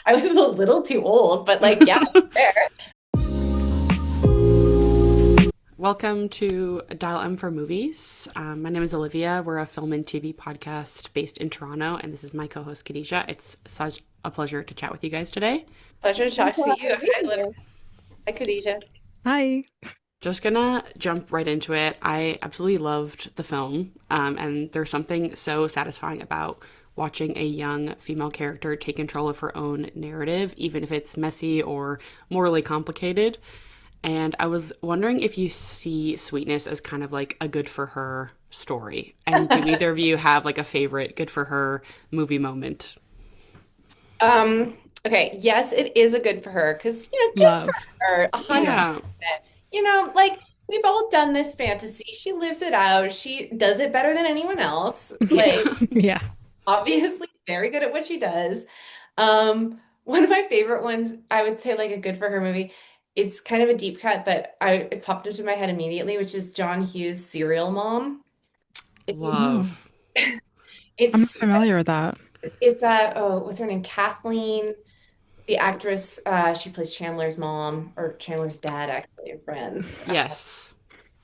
I was a little too old, but like, yeah, fair. Welcome to Dial M for Movies. My name is Olivia. We're a film and TV podcast based in Toronto, and this is my co-host Kadija. It's such a pleasure to chat with you guys today. Pleasure to I'm talk so to happy you. to be Hi, here. Hi, Khadijah. Hi. Just gonna jump right into it. I absolutely loved the film, and there's something so satisfying about watching a young female character take control of her own narrative, even if it's messy or morally complicated. And I was wondering if you see Sweetness as kind of like a good for her story. And do either of you have like a favorite good for her movie moment? Um, okay, yes, it is a good for her because good for Love. her, Yeah. 100%. Yeah. Like we've all done this fantasy. She lives it out. She does it better than anyone else. Yeah. Like, Yeah. obviously, very good at what she does. One of my favorite ones, I would say, like a good for her movie. It's kind of a deep cut, but it popped into my head immediately, which is John Hughes' Serial Mom. If you, Oh, Love. I'm not it's familiar with that. it's oh, what's her name? Kathleen, the actress. She plays Chandler's mom or Chandler's dad, actually, in Friends. Yes.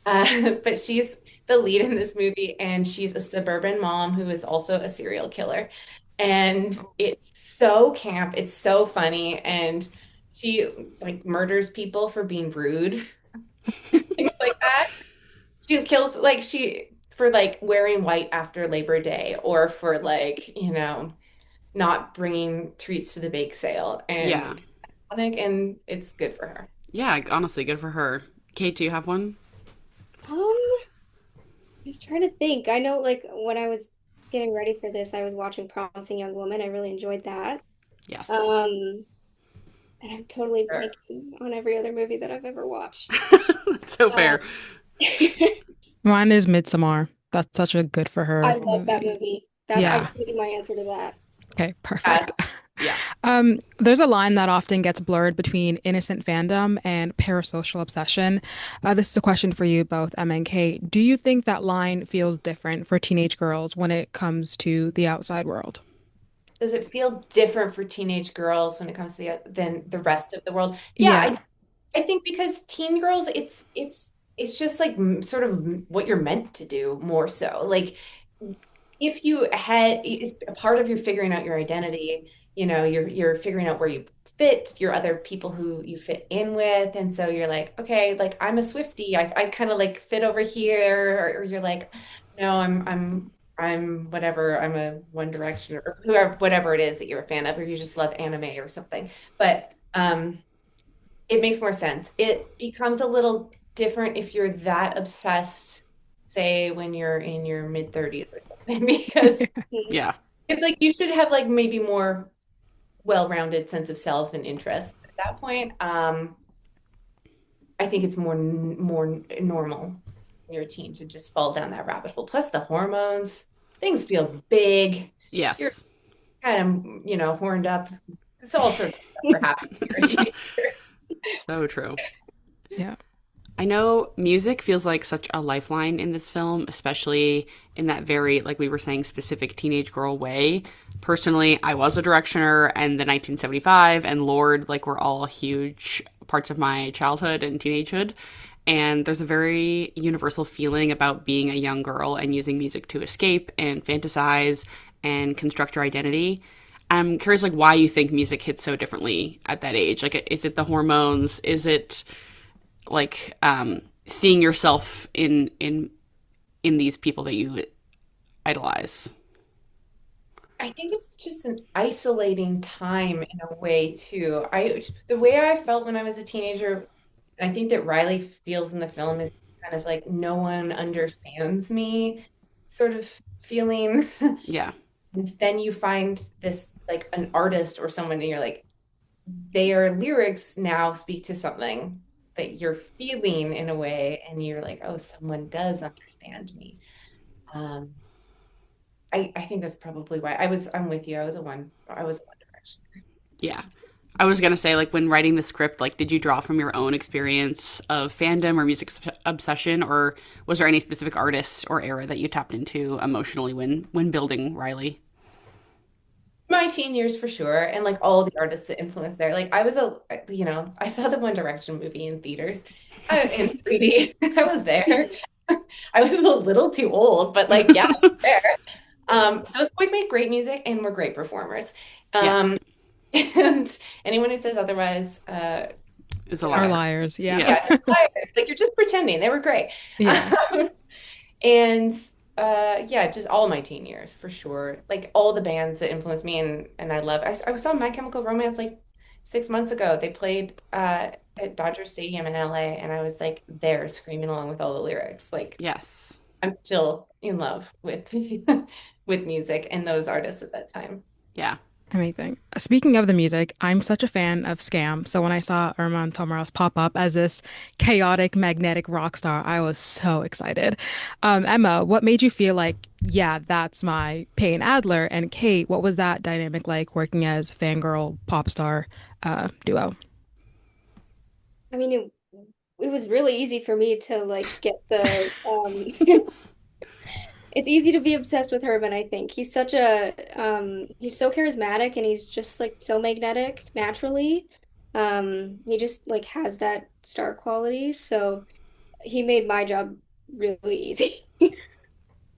But she's the lead in this movie, and she's a suburban mom who is also a serial killer. And it's so camp, it's so funny, and she like murders people for being rude, things like that. She kills like she for like wearing white after Labor Day or for like, not bringing treats to the bake sale Yeah. and it's good for her. Yeah, honestly, good for her. Kate, do you have one? I was trying to think. I know, like, when I was getting ready for this, I was watching Promising Young Woman. I really enjoyed that. Yes. Um, and I'm totally blanking on every other movie that I've ever watched. That's so Um, fair. Mine is Midsommar. That's such a good for I her love that movie. movie. I'm Yeah. giving my answer to that. Okay, Uh, perfect. Yeah. There's a line that often gets blurred between innocent fandom and parasocial obsession. This is a question for you both, Emma and Kate. Do you think that line feels different for teenage girls when it comes to the outside world? Does it feel different for teenage girls when it comes to than the rest of the world? Yeah, Yeah. I think because teen girls, it's just like sort of what you're meant to do more so. Like if you had it's a part of your figuring out your identity, you're figuring out where you fit, your other people who you fit in with, and so you're like, okay, like I'm a Swiftie, I kind of like fit over here, or you're like, no, I'm whatever, I'm a One Direction or whoever, whatever it is that you're a fan of, or you just love anime or something. But it makes more sense. It becomes a little different if you're that obsessed, say when you're in your mid 30s or something, because Mhm. Yeah. it's like you should have like maybe more well-rounded sense of self and interest at that point. I think it's more normal when you're a teen to just fall down that rabbit hole. Plus the hormones, things feel big. You're Yes. kind of, horned up. It's all sorts of stuff that happens when you're a teenager. So true. Yeah. I know music feels like such a lifeline in this film, especially in that very, like we were saying, specific teenage girl way. Personally, I was a Directioner and the 1975 and Lord, like, were all huge parts of my childhood and teenagehood. And there's a very universal feeling about being a young girl and using music to escape and fantasize and construct your identity. I'm curious, like, why you think music hits so differently at that age. Like, is it the hormones? Is it like seeing yourself in these people that you idolize? I think it's just an isolating time in a way too. The way I felt when I was a teenager, and I think that Riley feels in the film is kind of like no one understands me sort of feeling. Yeah. And then you find this like an artist or someone and you're like, their lyrics now speak to something that you're feeling in a way, and you're like, oh, someone does understand me. Um, I think that's probably why I'm with you. I was a One Direction. Yeah. I was gonna say, like, when writing the script, like, did you draw from your own experience of fandom or music obsession, or was there any specific artists or era that you tapped into emotionally when building Riley? My teen years for sure, and like all the artists that influenced there. Like I was I saw the One Direction movie in theaters, in 3D. I was there. I was a little too old, but like, yeah, I was there. Those boys make great music and were great performers. Yeah, Um, and anyone who says otherwise, is a you know, Our liar. liars. Yeah. Yeah. yeah, just liars. Like you're just pretending. They were great. Yeah. Um, and yeah, just all my teen years for sure. Like all the bands that influenced me and I love. I saw My Chemical Romance like 6 months ago. They played at Dodger Stadium in LA, and I was like there screaming along with all the lyrics. Like Yes. I'm still in love with with music and those artists at that time. Yeah. Amazing. Speaking of the music, I'm such a fan of Scam. So when I saw Irman Tomaros pop up as this chaotic, magnetic rock star, I was so excited. Emma, what made you feel like, yeah, that's my Payne Adler? And Kate, what was that dynamic like working as fangirl pop star duo? I mean, it was really easy for me to like get the it's easy to be obsessed with Herman, I think. He's so charismatic and he's just like so magnetic naturally. He just like has that star quality, so he made my job really easy.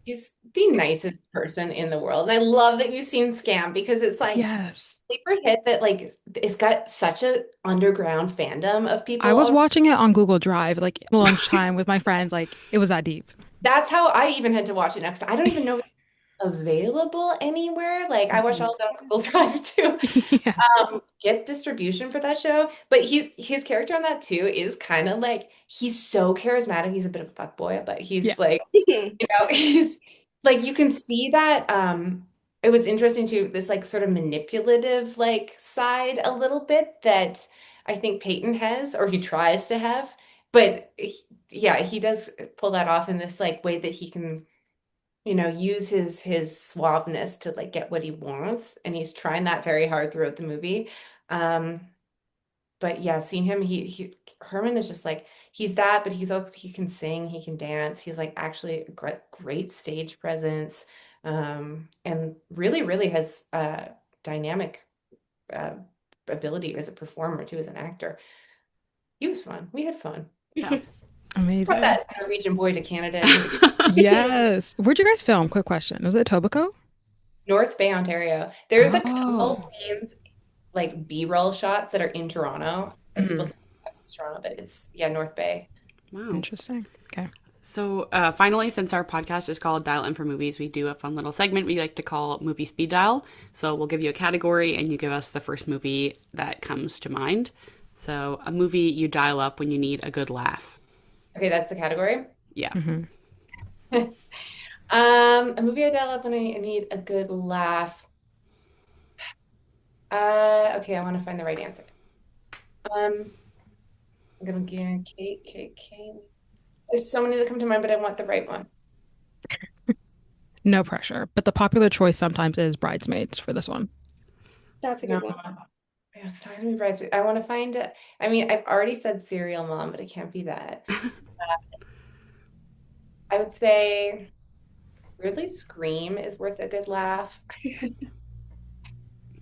He's the nicest person in the world. And I love that you've seen Scam because it's like Yes. sleeper hit that like it's got such a underground fandom of I people. was watching it on Google Drive, like lunchtime with my friends. Like it was that deep. That's how I even had to watch it next. I don't even know if it's available anywhere. Like I watched Mhm. all of that on Google Drive too. Yeah. Get distribution for that show. But his character on that too is kind of like he's so charismatic. He's a bit of a fuckboy, but Yeah. he's like, he's like you can see that it was interesting too, this like sort of manipulative like side a little bit that I think Peyton has or he tries to have. But yeah, he does pull that off in this like way that he can use his suaveness to like get what he wants, and he's trying that very hard throughout the movie. Um, but yeah, seeing him, he Herman is just like he's that, but he's also he can sing, he can dance. He's like actually a great stage presence, and really has dynamic uh, ability as a performer too, as an actor. He was fun. We had fun. Yeah. Brought Amazing. that Norwegian boy to Canada and made it Yes. Where'd you guys film? Quick question. Was it Etobicoke? North Bay, Ontario. There's a couple Oh. scenes like B-roll shots that are in Toronto, and people Mhm. think that's Toronto, but it's yeah, North Bay. Wow. Interesting. Okay. So, finally, since our podcast is called Dial In for Movies, we do a fun little segment we like to call Movie Speed Dial. So, we'll give you a category and you give us the first movie that comes to mind. So, a movie you dial up when you need a good laugh. Okay, that's the category. Yeah. Hmm. A movie I dial up when I need a good laugh. Okay, I want to find the right answer. Um, I'm gonna give Kate. There's so many that come to mind, but I want the right one. No pressure. But the popular choice sometimes is Bridesmaids for this one. That's a No, good one. yeah, it's not gonna be Bridesmaid. I want to find it. I mean, I've already said Serial Mom, but it can't be that. I would say weirdly Scream is worth a good laugh.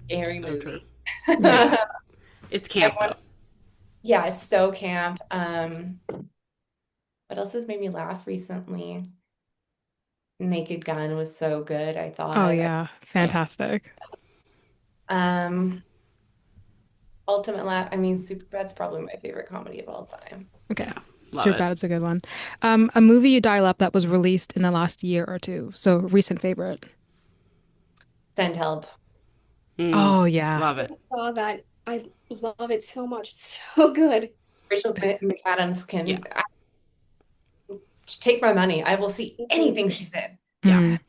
Scary So true. movie. Yeah. It's I camp, want, though. yeah, it's so camp. What else has made me laugh recently? Naked Gun was so good, I Oh, thought. yeah. Fantastic. Um, Ultimate Laugh. I mean, Superbad's probably my favorite comedy of all time. Okay. Yeah. Love it. Superbad is a good one. A movie you dial up that was released in the last year or two. So recent favorite. Send Help. Mm, Oh, yeah. love it. Saw that. I love it so much. It's so good. Rachel McAdams Yeah. can take my money. I will see Mhm. anything she said. Yeah. Mm.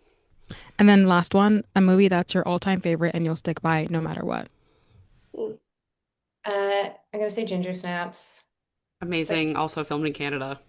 And then last one, a movie that's your all-time favorite and you'll stick by it no matter what. I'm gonna say Ginger Snaps. Like Amazing. Also filmed in Canada.